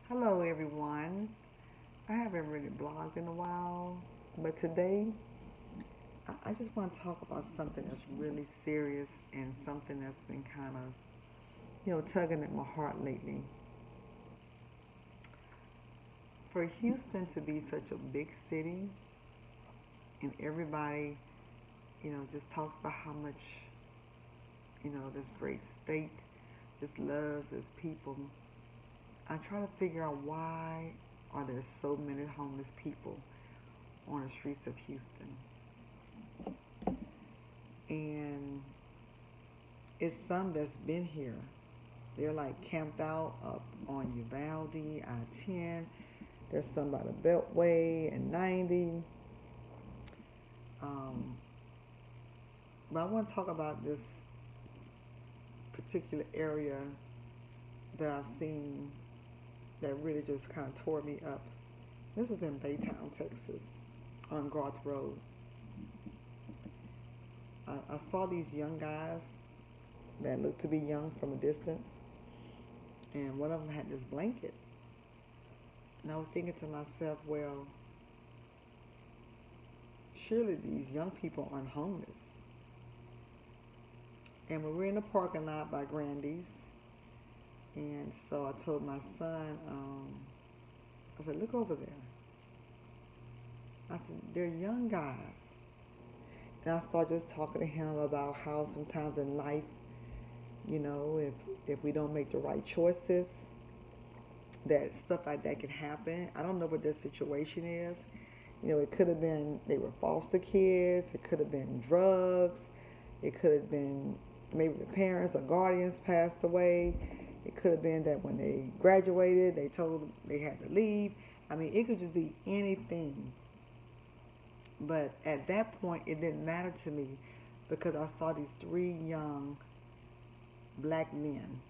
Hello, everyone. I haven't really blogged in a while, but today I just want to talk about something that's really serious and something that's been kind of, tugging at my heart lately. For Houston to be such a big city and everybody, just talks about how much, this great state just loves its people, I try to figure out why are there so many homeless people on the streets of Houston. And it's some that's been here. They're like camped out up on Uvalde, I-10. There's some by the Beltway and 90. Um, but I want to talk about this particular area that I've seen that really just kind of tore me up. This is in Baytown, Texas, on Garth Road. I saw these young guys that looked to be young from a distance, and one of them had this blanket. And I was thinking to myself, well, surely these young people aren't homeless. And we were in the parking lot by Grandy's, and so I told my son, I said, look over there. I said, they're young guys. And I started just talking to him about how sometimes in life, if we don't make the right choices, that stuff like that can happen. I don't know what their situation is. It could have been they were foster kids. It could have been drugs. It could have been maybe the parents or guardians passed away. It could have been that when they graduated, they told them they had to leave. I mean, it could just be anything. But at that point, it didn't matter to me because I saw these three young black men.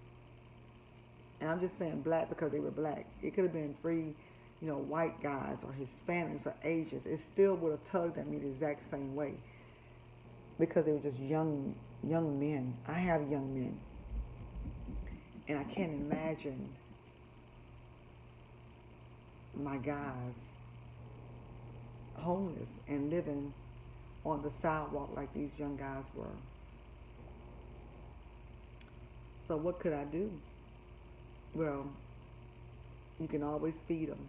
And I'm just saying black because they were black. It could have been three, white guys or Hispanics or Asians. It still would have tugged at me the exact same way because they were just young men. I have young men. And I can't imagine my guys homeless and living on the sidewalk like these young guys were. So what could I do? Well, you can always feed them.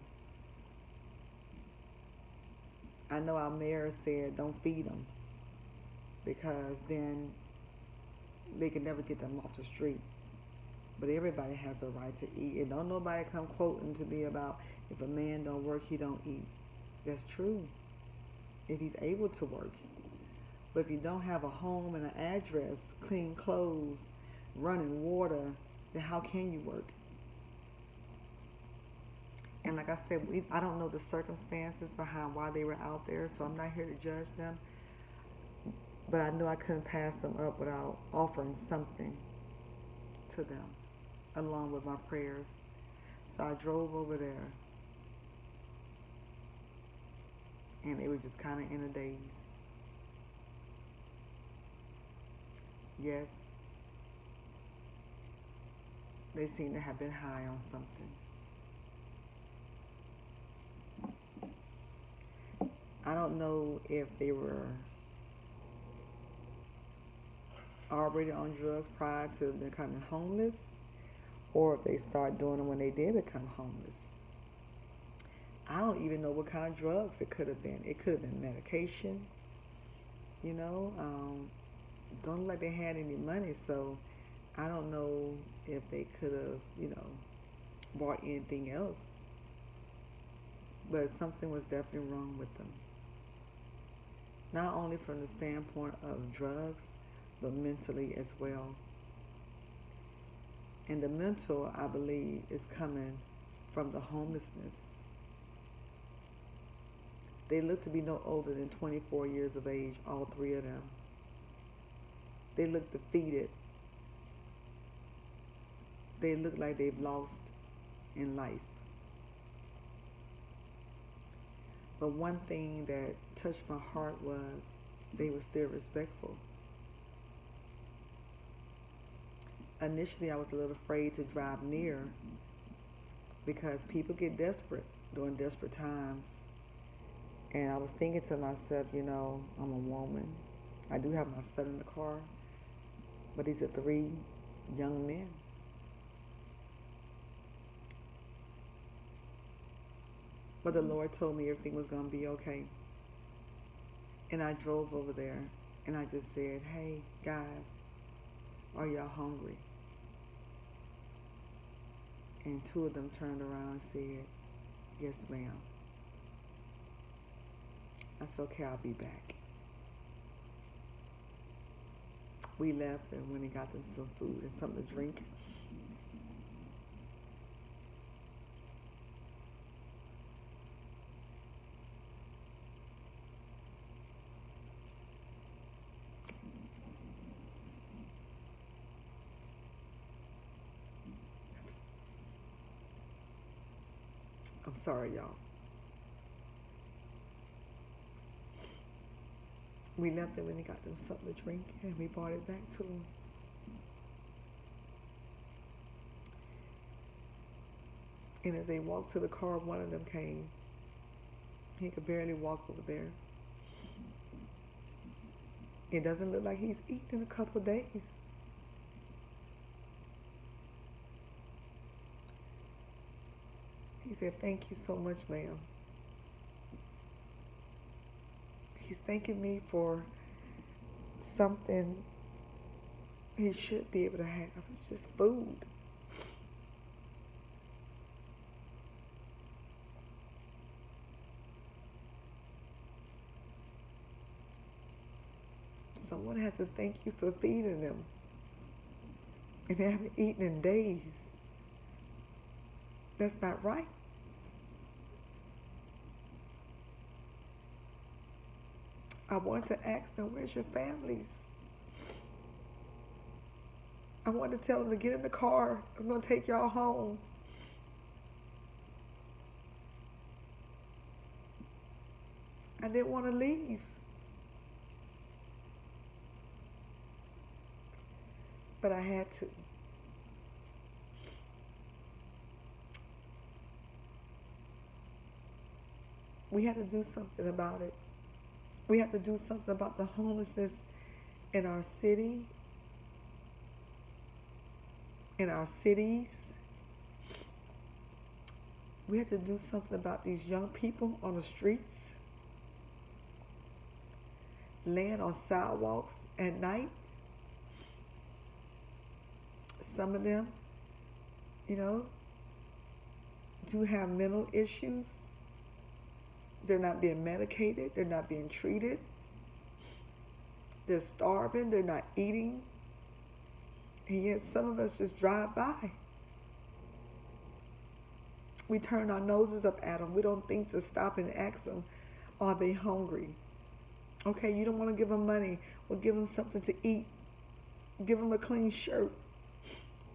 I know our mayor said don't feed them because then they can never get them off the street. But everybody has a right to eat. And don't nobody come quoting to me about if a man don't work, he don't eat. That's true. If he's able to work. But if you don't have a home and an address, clean clothes, running water, then how can you work? And like I said, I don't know the circumstances behind why they were out there, so I'm not here to judge them. But I knew I couldn't pass them up without offering something to them, along with my prayers. So I drove over there, and they were just kind of in a daze. Yes, they seem to have been high on something. I don't know if they were already on drugs prior to becoming homeless or if they started doing them when they did become homeless. I don't even know what kind of drugs it could have been. It could have been medication, you know. Don't look like they had any money, so I don't know if they could have, bought anything else. But something was definitely wrong with them. Not only from the standpoint of drugs, but mentally as well. And the mental, I believe, is coming from the homelessness. They look to be no older than 24 years of age, all three of them. They look defeated. They look like they've lost in life. But one thing that touched my heart was they were still respectful. Initially, I was a little afraid to drive near because people get desperate during desperate times. And I was thinking to myself, I'm a woman. I do have my son in the car, but these are three young men. But the Lord told me everything was going to be okay. And I drove over there and I just said, hey, guys, are y'all hungry? And two of them turned around and said, yes, ma'am. I said, okay, I'll be back. We left and went and got them some food and something to drink. I'm sorry, y'all. We left them and they got them something to drink and we brought it back to them. And as they walked to the car, one of them came. He could barely walk over there. It doesn't look like he's eaten in a couple of days. He said, thank you so much, ma'am. He's thanking me for something he should be able to have. It's just food. Someone has to thank you for feeding them. And they haven't eaten in days. That's not right. I wanted to ask them, where's your families? I wanted to tell them to get in the car. I'm going to take y'all home. I didn't want to leave. But I had to. We had to do something about it. We have to do something about the homelessness in our city, in our cities. We have to do something about these young people on the streets, laying on sidewalks at night. Some of them, do have mental issues. They're not being medicated. They're not being treated. They're starving. They're not eating. And yet some of us just drive by. We turn our noses up at them. We don't think to stop and ask them, are they hungry? Okay, you don't want to give them money. Well, give them something to eat. Give them a clean shirt.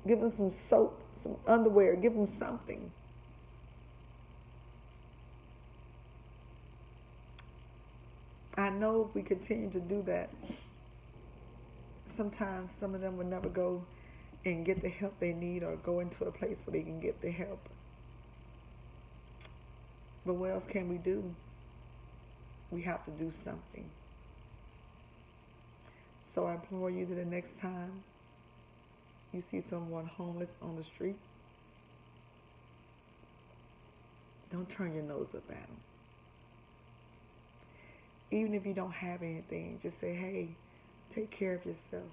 Give them some soap, some underwear. Give them something. I know if we continue to do that, sometimes some of them will never go and get the help they need or go into a place where they can get the help. But what else can we do? We have to do something. So I implore you that the next time you see someone homeless on the street, don't turn your nose up at them. Even if you don't have anything, just say, hey, take care of yourself.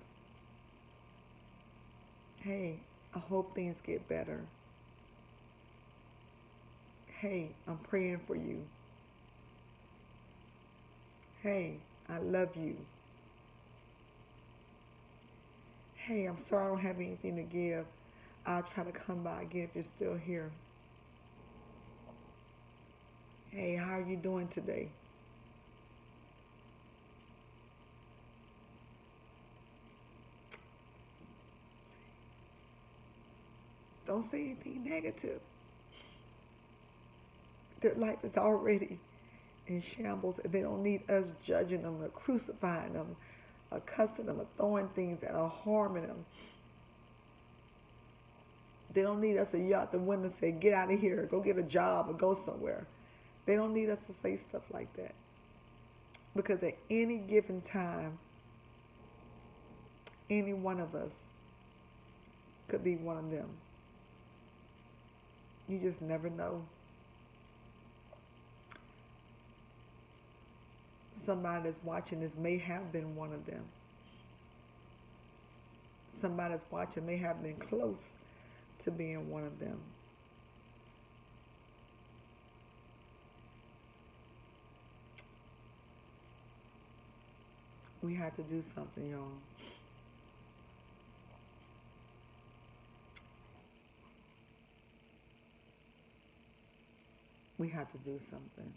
Hey, I hope things get better. Hey, I'm praying for you. Hey, I love you. Hey, I'm sorry I don't have anything to give. I'll try to come by again if you're still here. Hey, how are you doing today? Don't say anything negative. Their life is already in shambles, and they don't need us judging them or crucifying them or cussing them or throwing things at or harming them. They don't need us to yell out the window and say, get out of here, go get a job or go somewhere. They don't need us to say stuff like that. Because at any given time, any one of us could be one of them. You just never know. Somebody that's watching this may have been one of them. Somebody that's watching may have been close to being one of them. We had to do something, y'all. We had to do something.